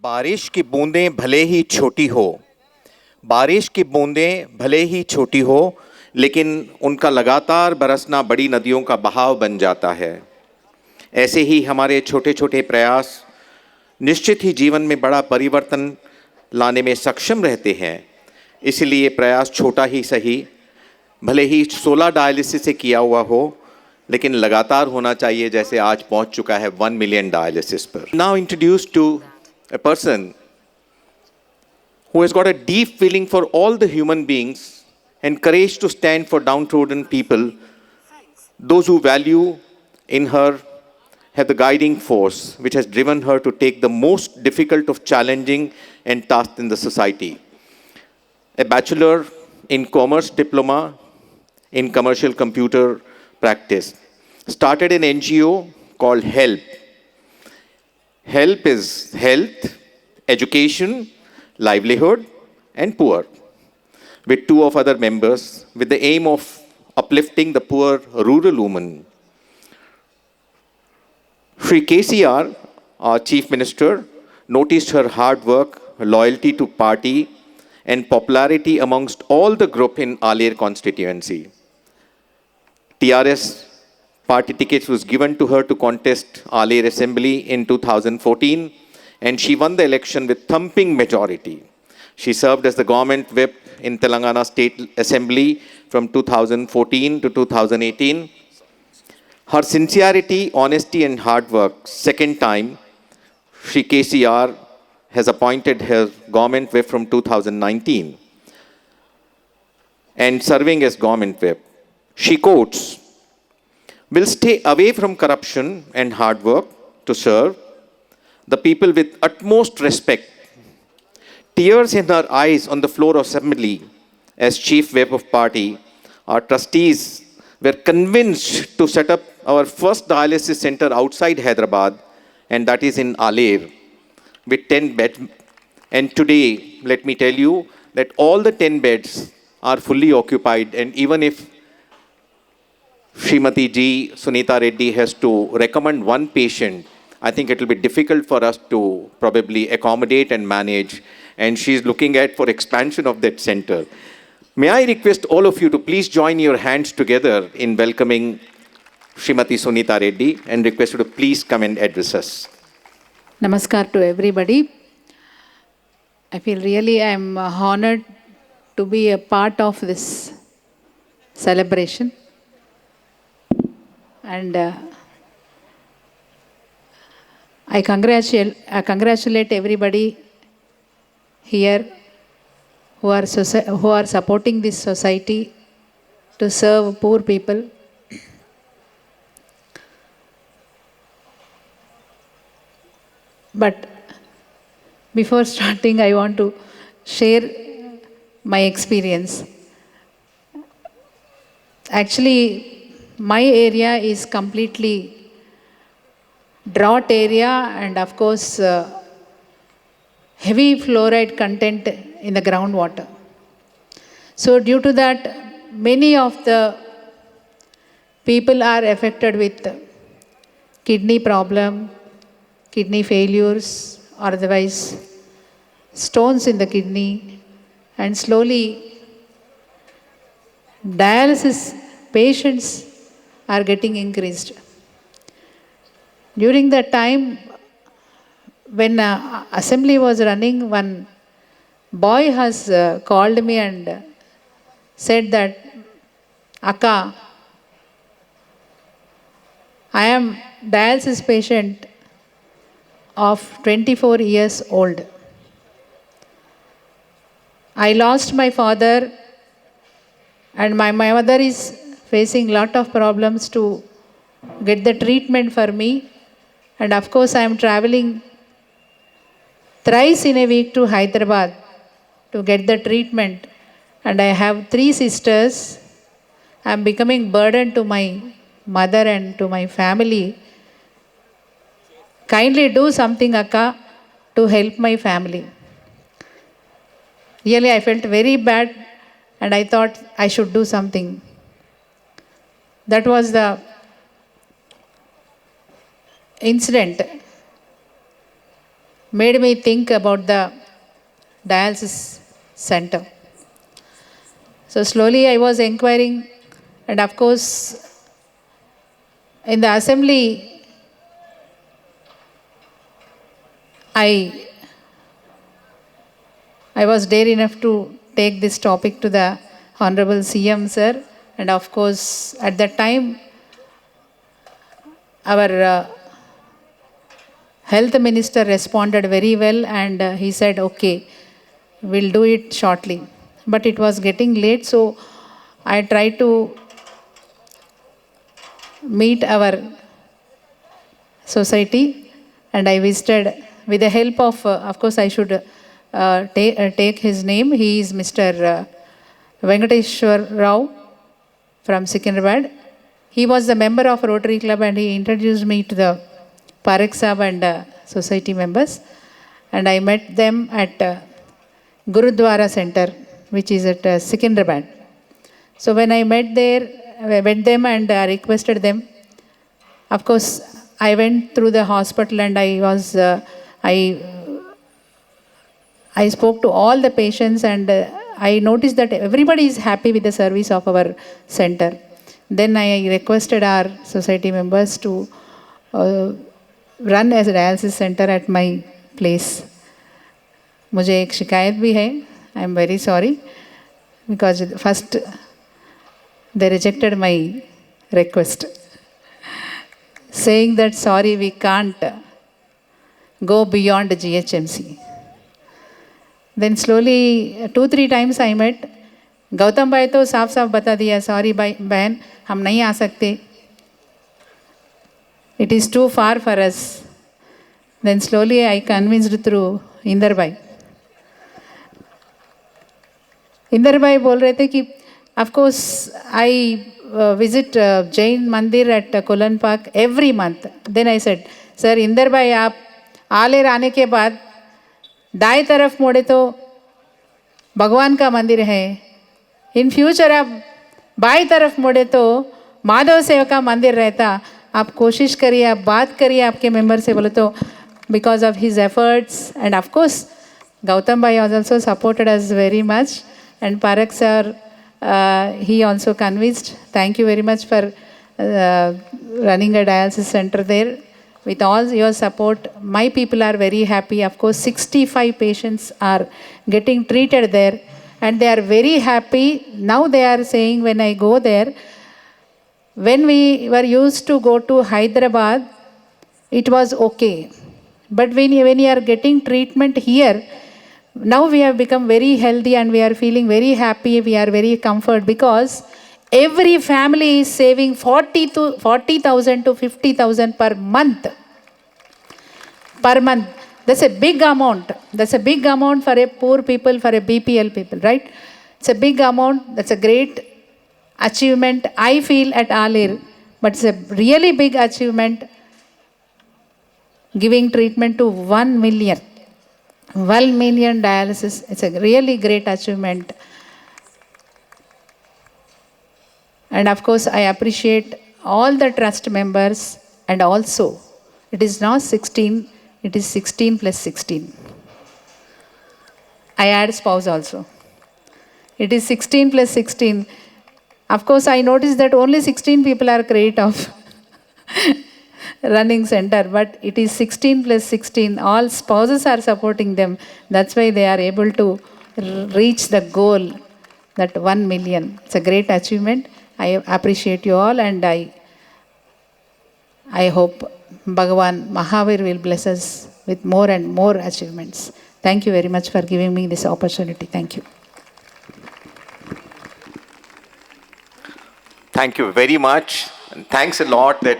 बारिश की बूंदें भले ही छोटी हो, बारिश की बूंदें भले ही छोटी हो, लेकिन उनका लगातार बरसना बड़ी नदियों का बहाव बन जाता है। ऐसे ही हमारे छोटे छोटे प्रयास निश्चित ही जीवन में बड़ा परिवर्तन लाने में सक्षम रहते हैं। इसलिए प्रयास छोटा ही सही, भले ही 16 डायलिसिस से किया हुआ हो, लेकिन लगातार होना चाहिए, जैसे आज पहुंच चुका है 1 मिलियन डायलिसिस पर। Now introduce to a person who has got a deep feeling for all the human beings and courage to stand for downtrodden people. Those who value in her have the guiding force which has driven her to take the most difficult of challenging and tasks in the society. A bachelor in commerce diploma in commercial computer practice. Started an NGO called HELP. HELP is health, education, livelihood, and poor, with two of other members, with the aim of uplifting the poor rural woman. Shri KCR, our Chief Minister, noticed her hard work, loyalty to party, and popularity amongst all the group in Alir constituency. TRS party tickets was given to her to contest Alir Assembly in 2014, and she won the election with thumping majority. She served as the government whip in Telangana State Assembly from 2014 to 2018. Her sincerity, honesty, and hard work, second time, Shri KCR has appointed her government whip from 2019 and serving as government whip. She quotes, "Will stay away from corruption and hard work to serve the people with utmost respect." Tears in her eyes on the floor of assembly as chief whip of party, our trustees were convinced to set up our first dialysis center outside Hyderabad, and that is in Alir, with 10 beds. And today, let me tell you that all the 10 beds are fully occupied, and even if Srimati Ji Sunita Reddy has to recommend one patient, I think it will be difficult for us to probably accommodate and manage, and she's looking at for expansion of that center. May I request all of you to please join your hands together in welcoming Srimati Sunita Reddy, and request you to please come and address us. Namaskar to everybody. I feel really I'm honored to be a part of this celebration. And I congratulate everybody here who are supporting this society to serve poor people. But before starting, I want to share my experience. Actually, my area is completely drought area, and of course, heavy fluoride content in the groundwater. So due to that, many of the people are affected with kidney problem, kidney failures, or otherwise stones in the kidney, and slowly dialysis patients are getting increased. During that time, when assembly was running, one boy has called me and said that, "Akka, I am dialysis patient of 24 years old. I lost my father, and my mother is facing lot of problems to get the treatment for me. And of course, I am traveling thrice in a week to Hyderabad to get the treatment. And I have 3 sisters. I am becoming burden to my mother and to my family. Kindly do something, Akka, to help my family." Really, I felt very bad, and I thought I should do something. That was the incident. made me think about the dialysis center. So slowly I was inquiring, and of course, in the assembly, I was dare enough to take this topic to the Honorable CM sir, and of course, at that time, our health minister responded very well, and he said, okay, we'll do it shortly. But it was getting late, so I tried to meet our society, and I visited with the help of course, I should take his name. He is Mr. Venkateshwar Rao from Secunderabad. He was the member of Rotary Club, and he introduced me to the Parekh Sahab and society members. And I met them at Gurudwara Center, which is at Secunderabad. So when I met them and requested them, of course, I went through the hospital, and I spoke to all the patients, and I noticed that everybody is happy with the service of our center. Then I requested our society members to run as a dialysis center at my place. मुझे एक शिकायत भी है. I am very sorry because first they rejected my request, saying that sorry, we can't go beyond GHMC. Then slowly 2-3 times I met. Gautam भाई तो साफ साफ बता दिया, सॉरी भाई बहन, हम नहीं आ सकते, it is too far for us. Then slowly I convinced through Inder भाई. इंदर भाई बोल रहे थे कि of course I visit Jain Mandir at Kolan Park every month. Then I said, sir, Inder भाई आप आलेर आने के बाद दाएं तरफ मोड़े तो भगवान का मंदिर है, इन फ्यूचर आप बाई तरफ मुड़े तो माधव सेवा का मंदिर रहता, आप कोशिश करिए, आप बात करिए आपके मेंबर से. बोले तो because of his efforts, and of course Gautam bhai has also supported us very much, and Parekh sir, he also convinced. Thank you very much for running a dialysis center there. With all your support, my people are very happy. Of course, 65 patients are getting treated there, and they are very happy. Now they are saying, when I go there, when we were used to go to Hyderabad, it was okay. But when you are getting treatment here, now we have become very healthy and we are feeling very happy. We are very comfort because every family is saving 40,000 to 50,000 per month. Per month. That's a big amount. That's a big amount for a poor people, for a BPL people, right? It's a big amount. That's a great achievement, I feel, at Alir. But it's a really big achievement, giving treatment to 1 million. 1 million dialysis. It's a really great achievement. And of course, I appreciate all the trust members, and also, it is not 16, it is 16 plus 16. I add spouse also. It is 16 plus 16. Of course, I noticed that only 16 people are credit of running center, but it is 16 plus 16. All spouses are supporting them. That's why they are able to reach the goal, that 1 million. It's a great achievement. I appreciate you all, and I hope Bhagavan Mahavir will bless us with more and more achievements. Thank you very much for giving me this opportunity. Thank you. Thank you very much. And thanks a lot that